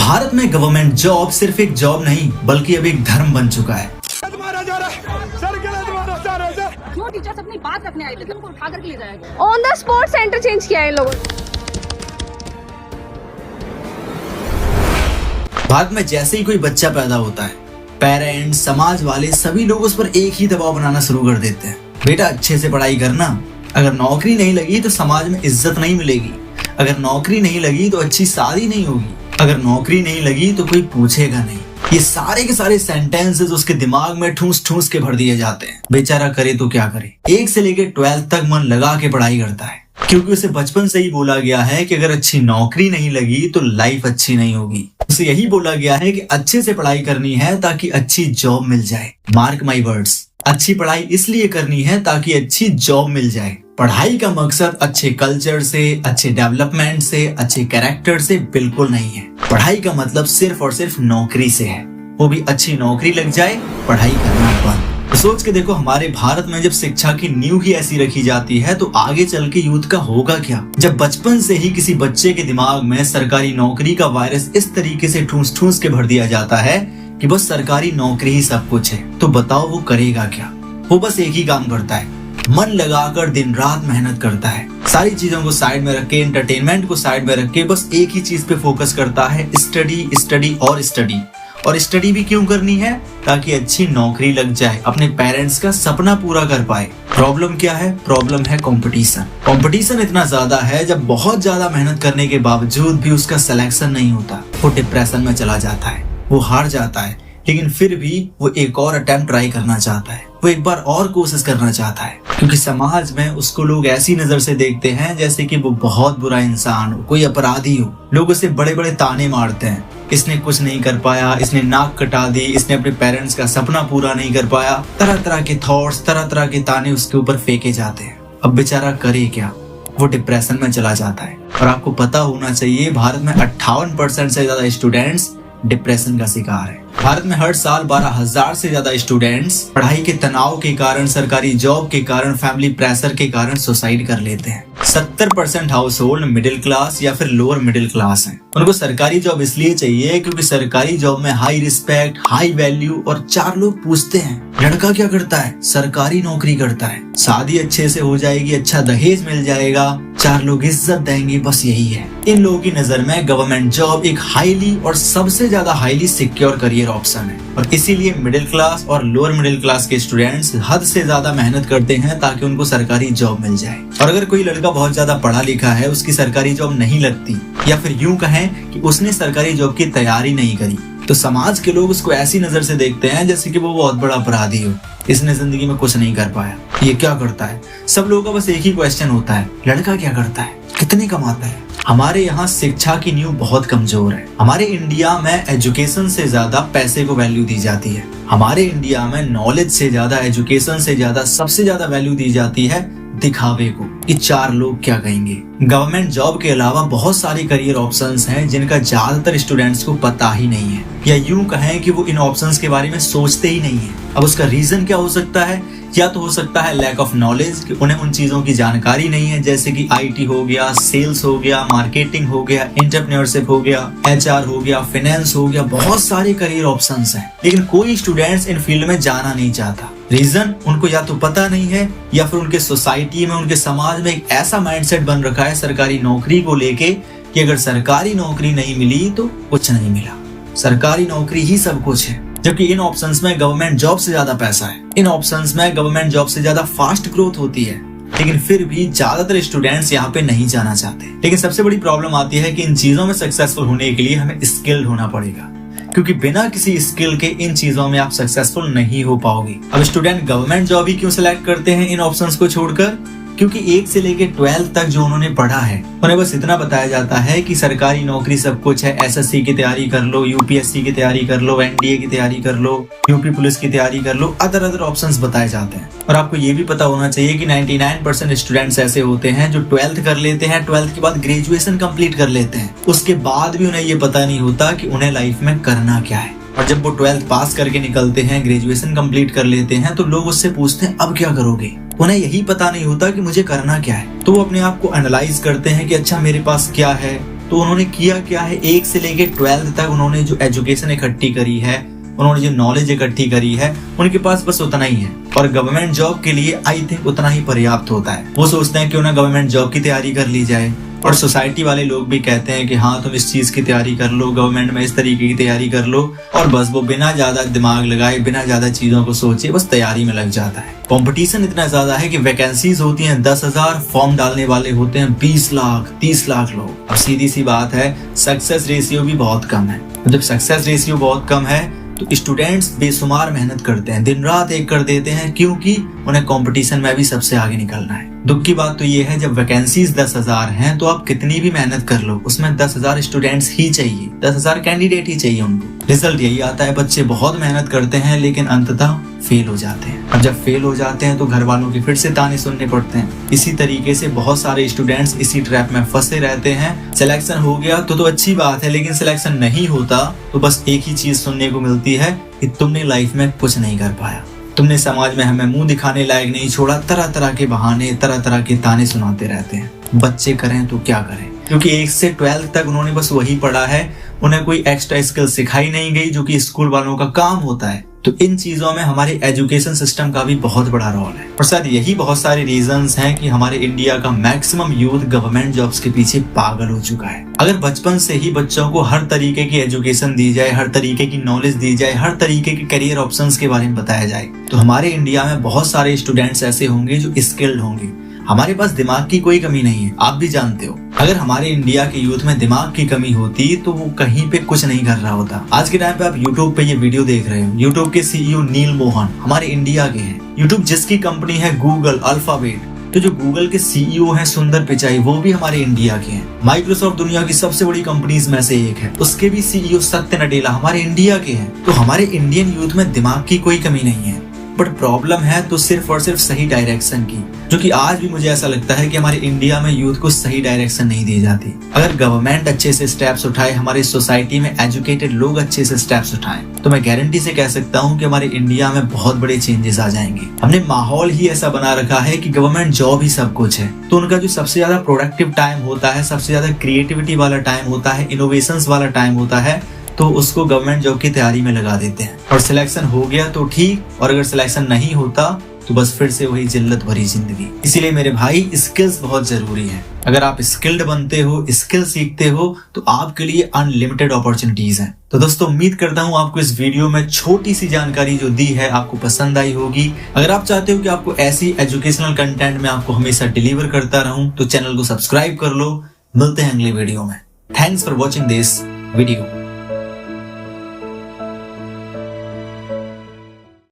भारत में government job सिर्फ एक जॉब नहीं बल्कि अब एक धर्म बन चुका है। जो टीचर्स अपनी बात रखने आए थे उनको उठा करके ले जाएगा। On the spot centre change किया है इन लोगों ने। भारत में जैसे ही कोई बच्चा पैदा होता है, पेरेंट्स, समाज वाले सभी लोग उस पर एक ही दबाव बनाना शुरू कर देते हैं। बेटा अच्छे से पढ़ाई करना, अगर नौकरी नहीं लगी तो समाज में इज्जत नहीं मिलेगी, अगर नौकरी नहीं लगी तो अच्छी शादी नहीं होगी, अगर नौकरी नहीं लगी तो कोई पूछेगा नहीं। ये सारे के सारे सेंटेंसेस उसके दिमाग में ठूस ठूस के भर दिए जाते हैं। बेचारा करे तो क्या करे। 1 से लेकर 12 तक मन लगा के पढ़ाई करता है, क्योंकि उसे बचपन से ही बोला गया है कि अगर अच्छी नौकरी नहीं लगी तो लाइफ अच्छी नहीं होगी। उसे यही बोला गया है कि अच्छे से पढ़ाई करनी है ताकि अच्छी जॉब मिल जाए। मार्क माई वर्ड्स, अच्छी पढ़ाई इसलिए करनी है ताकि अच्छी जॉब मिल जाए। पढ़ाई का मकसद अच्छे कल्चर से, अच्छे डेवलपमेंट से, अच्छे कैरेक्टर से बिल्कुल नहीं है। पढ़ाई का मतलब सिर्फ और सिर्फ नौकरी से है, वो भी अच्छी नौकरी लग जाए, पढ़ाई करना बंद। तो सोच के देखो, हमारे भारत में जब शिक्षा की नींव ही ऐसी रखी जाती है तो आगे चल के यूथ का होगा क्या। जब बचपन से ही किसी बच्चे के दिमाग में सरकारी नौकरी का वायरस इस तरीके से ठूस ठूस के भर दिया जाता है कि बस सरकारी नौकरी ही सब कुछ है, तो बताओ वो करेगा क्या। वो बस एक ही काम करता है, मन लगाकर दिन रात मेहनत करता है, सारी चीजों को साइड में रख के, एंटरटेनमेंट को साइड में रख के बस एक ही चीज पे फोकस करता है, स्टडी स्टडी और स्टडी। और स्टडी भी क्यों करनी है? ताकि अच्छी नौकरी लग जाए, अपने पेरेंट्स का सपना पूरा कर पाए। प्रॉब्लम क्या है? प्रॉब्लम है कंपटीशन। कंपटीशन इतना ज्यादा है, जब बहुत ज्यादा मेहनत करने के बावजूद भी उसका सिलेक्शन नहीं होता, वो डिप्रेशन में चला जाता है, वो हार जाता है, लेकिन फिर भी वो एक और अटेम्प्ट ट्राई करना चाहता है, वो एक बार और कोशिश करना चाहता है, क्योंकि समाज में उसको लोग ऐसी नजर से देखते हैं जैसे कि वो बहुत बुरा इंसान हो, कोई अपराधी हो। लोग उसे बड़े बड़े ताने मारते हैं, इसने कुछ नहीं कर पाया, इसने नाक कटा दी, इसने अपने पेरेंट्स का सपना पूरा नहीं कर पाया। तरह तरह के थॉट्स, तरह तरह के ताने उसके ऊपर फेंके जाते हैं। अब बेचारा करे क्या? वो डिप्रेशन में चला जाता है। और आपको पता होना चाहिए, भारत में 58% से ज्यादा स्टूडेंट्स डिप्रेशन का शिकार है। भारत में हर साल 12,000 से ज्यादा स्टूडेंट्स पढ़ाई के तनाव के कारण, सरकारी जॉब के कारण, फैमिली प्रेशर के कारण सुसाइड कर लेते हैं। 70% हाउस होल्ड मिडिल क्लास या फिर लोअर मिडिल क्लास हैं। उनको सरकारी जॉब इसलिए चाहिए क्योंकि सरकारी जॉब में हाई रिस्पेक्ट, हाई वैल्यू, और 4 लोग पूछते हैं लड़का क्या करता है? सरकारी नौकरी करता है। शादी अच्छे से हो जाएगी, अच्छा दहेज मिल जाएगा, 4 लोग इज्जत देंगे, बस यही है। इन लोगों की नजर में गवर्नमेंट जॉब एक हाईली और सबसे ज्यादा हाईली सिक्योर करियर ऑप्शन है, और इसीलिए मिडिल क्लास और लोअर मिडिल क्लास के स्टूडेंट्स हद से ज्यादा मेहनत करते हैं ताकि उनको सरकारी जॉब मिल जाए। और अगर कोई लड़का बहुत ज्यादा पढ़ा लिखा है, उसकी सरकारी जॉब नहीं लगती, या फिर यूं कहें कि उसने सरकारी जॉब की तैयारी नहीं करी, तो समाज के लोग उसको ऐसी नजर से देखते हैं जैसे कि वो बहुत बड़ा अपराधी हो, इसने जिंदगी में कुछ नहीं कर पाया, ये क्या करता है। सब लोगों का बस एक ही क्वेश्चन होता है, लड़का क्या करता है, कितने कमाता है। हमारे यहाँ शिक्षा की नींव बहुत कमजोर है। हमारे इंडिया में एजुकेशन से ज्यादा पैसे को वैल्यू दी जाती है। हमारे इंडिया में नॉलेज से ज्यादा, एजुकेशन से ज्यादा, सबसे ज्यादा वैल्यू दी जाती है दिखावे को, कि 4 लोग क्या कहेंगे। गवर्नमेंट जॉब के अलावा बहुत सारे करियर ऑप्शंस हैं जिनका ज्यादातर स्टूडेंट्स को पता ही नहीं है, या यूं कहें कि वो इन ऑप्शंस के बारे में सोचते ही नहीं है। अब उसका रीजन क्या हो सकता है? या तो हो सकता है लैक ऑफ नॉलेज, कि उन्हें उन चीजों की जानकारी नहीं है, जैसे कि IT हो गया, सेल्स हो गया, मार्केटिंग हो गया, एंटरप्रेन्योरशिप हो गया, HR हो गया, फाइनेंस हो गया, बहुत सारे करियर ऑप्शंस हैं, लेकिन कोई स्टूडेंट्स इन फील्ड में जाना नहीं चाहता। रीजन, उनको या तो पता नहीं है, या फिर उनके सोसाइटी में, उनके समाज में एक ऐसा माइंडसेट बन रखा है सरकारी नौकरी को लेके कि अगर सरकारी नौकरी नहीं मिली तो कुछ नहीं मिला, सरकारी नौकरी ही सब कुछ है। जबकि इन ऑप्शंस में गवर्नमेंट जॉब से ज्यादा पैसा है, इन ऑप्शंस में गवर्नमेंट जॉब से ज्यादा फास्ट ग्रोथ होती है, लेकिन फिर भी ज्यादातर स्टूडेंट्स यहाँ पे नहीं जाना चाहते। लेकिन सबसे बड़ी प्रॉब्लम आती है कि इन चीजों में सक्सेसफुल होने के लिए हमें स्किल्ड होना पड़ेगा, क्योंकि बिना किसी स्किल के इन चीजों में आप सक्सेसफुल नहीं हो पाओगे। अब स्टूडेंट गवर्नमेंट जॉब ही क्यों सिलेक्ट करते हैं इन ऑप्शंस को छोड़कर? क्योंकि 1 से लेकर 12 तक जो उन्होंने पढ़ा है, उन्हें बस इतना बताया जाता है कि सरकारी नौकरी सब कुछ है, SSC की तैयारी कर लो, UPSC की तैयारी कर लो, NDA की तैयारी कर लो, यूपी पुलिस की तैयारी कर लो, अदर ऑप्शंस बताए जाते हैं। और आपको ये भी पता होना चाहिए कि 99% स्टूडेंट्स ऐसे होते हैं जो 12th कर लेते हैं, 12th के बाद ग्रेजुएशन कंप्लीट कर लेते हैं, उसके बाद भी उन्हें ये पता नहीं होता कि उन्हें लाइफ में करना क्या है। और जब वो 12th पास करके निकलते हैं, ग्रेजुएशन कंप्लीट कर लेते हैं, तो लोग उससे पूछते हैं अब क्या करोगे। उन्हें यही पता नहीं होता कि मुझे करना क्या है। तो वो अपने आप को एनालाइज करते हैं कि अच्छा मेरे पास क्या है, तो उन्होंने किया क्या है, 1 से लेके 12th तक उन्होंने जो एजुकेशन इकट्ठी करी है, उन्होंने जो नॉलेज इकट्ठी करी है, उनके पास बस उतना ही है। और गवर्नमेंट जॉब के लिए आई थिंक उतना ही पर्याप्त होता है। वो सोचते हैं क्यों ना गवर्नमेंट जॉब की तैयारी कर ली जाए। और सोसाइटी वाले लोग भी कहते हैं कि हाँ तुम इस चीज की तैयारी कर लो, गवर्नमेंट में इस तरीके की तैयारी कर लो, और बस वो बिना ज्यादा दिमाग लगाए, बिना ज्यादा चीजों को सोचे बस तैयारी में लग जाता है। कंपटीशन इतना ज्यादा है कि वैकेंसीज होती हैं 10,000, फॉर्म डालने वाले होते हैं 20 लाख 30 लाख लोग। अब सीधी सी बात है, सक्सेस रेशियो भी बहुत कम है। जब सक्सेस रेशियो बहुत कम है तो स्टूडेंट्स बेशुमार मेहनत करते हैं, दिन रात एक कर देते हैं, क्योंकि उन्हें कंपटीशन में भी सबसे आगे निकलना है। दुख की बात तो ये है, जब वैकेंसीज 10,000 हैं तो आप कितनी भी मेहनत कर लो, उसमें 10,000 स्टूडेंट्स ही चाहिए, 10,000 कैंडिडेट ही चाहिए उनको। रिजल्ट यही आता है, बच्चे बहुत मेहनत करते हैं लेकिन अंततः फेल हो जाते हैं। और जब फेल हो जाते हैं तो घर वालों के फिर से ताने सुनने पड़ते हैं। इसी तरीके से बहुत सारे स्टूडेंट्स इसी ट्रैप में फंसे रहते हैं। सिलेक्शन हो गया तो अच्छी बात है, लेकिन सिलेक्शन नहीं होता तो बस एक ही चीज सुनने को मिलती है कि तुमने लाइफ में कुछ नहीं कर पाया, तुमने समाज में हमें मुंह दिखाने लायक नहीं छोड़ा। तरह तरह के बहाने, तरह तरह के ताने सुनाते रहते हैं। बच्चे करें तो क्या करें, क्योंकि 1 से 12th तक उन्होंने बस वही पढ़ा है, उन्हें कोई एक्स्ट्रा स्किल सिखाई नहीं गई जो कि स्कूल वालों का काम होता है। तो इन चीजों में हमारे एजुकेशन सिस्टम का भी बहुत बड़ा रोल है। और शायद यही बहुत सारे रीजंस हैं कि हमारे इंडिया का मैक्सिमम यूथ गवर्नमेंट जॉब्स के पीछे पागल हो चुका है। अगर बचपन से ही बच्चों को हर तरीके की एजुकेशन दी जाए, हर तरीके की नॉलेज दी जाए, हर तरीके के करियर ऑप्शंस के बारे में बताया जाए, तो हमारे इंडिया में बहुत सारे स्टूडेंट्स ऐसे होंगे जो स्किल्ड होंगे। हमारे पास दिमाग की कोई कमी नहीं है, आप भी जानते हो। अगर हमारे इंडिया के यूथ में दिमाग की कमी होती तो वो कहीं पे कुछ नहीं कर रहा होता। आज के टाइम पे आप YouTube पे ये वीडियो देख रहे हो, YouTube के CEO नील मोहन हमारे इंडिया के हैं। YouTube जिसकी कंपनी है गूगल, अल्फाबेट, तो जो गूगल के CEO हैं सुंदर पिचाई, वो भी हमारे इंडिया के हैं। माइक्रोसॉफ्ट दुनिया की सबसे बड़ी कंपनीज में से एक है, उसके भी CEO सत्य नडेला हमारे इंडिया के हैं। तो हमारे इंडियन यूथ में दिमाग की कोई कमी नहीं है, बट प्रॉब्लम है तो सिर्फ और सिर्फ सही डायरेक्शन की, जो कि आज भी मुझे ऐसा लगता है कि हमारे इंडिया में यूथ को सही डायरेक्शन नहीं दी जाती। अगर गवर्नमेंट अच्छे से स्टेप्स उठाए, हमारी सोसाइटी में एजुकेटेड लोग अच्छे से स्टेप्स उठाएं, तो मैं गारंटी से कह सकता हूं कि हमारे इंडिया में बहुत बड़े चेंजेस आ जाएंगे। हमने माहौल ही ऐसा बना रखा है कि गवर्नमेंट जॉब ही सब कुछ है, तो उनका जो सबसे ज्यादा प्रोडक्टिव टाइम होता है, सबसे ज्यादा क्रिएटिविटी वाला टाइम होता है, इनोवेशंस वाला टाइम होता है, तो उसको गवर्नमेंट जॉब की तैयारी में लगा देते हैं। और सिलेक्शन हो गया तो ठीक, और अगर सिलेक्शन नहीं होता तो बस फिर से वही जिल्लत भरी जिंदगी। इसीलिए मेरे भाई स्किल्स बहुत जरूरी है। अगर आप स्किल्ड बनते हो, स्किल सीखते हो, तो आपके लिए अनलिमिटेड अपॉर्चुनिटीज हैं। तो दोस्तों उम्मीद करता हूँ आपको इस वीडियो में छोटी सी जानकारी जो दी है आपको पसंद आई होगी। अगर आप चाहते हो कि आपको ऐसी एजुकेशनल कंटेंट में आपको हमेशा डिलीवर करता रहूं, तो चैनल को सब्सक्राइब कर लो। मिलते हैं अगले वीडियो में। Thanks for watching this video.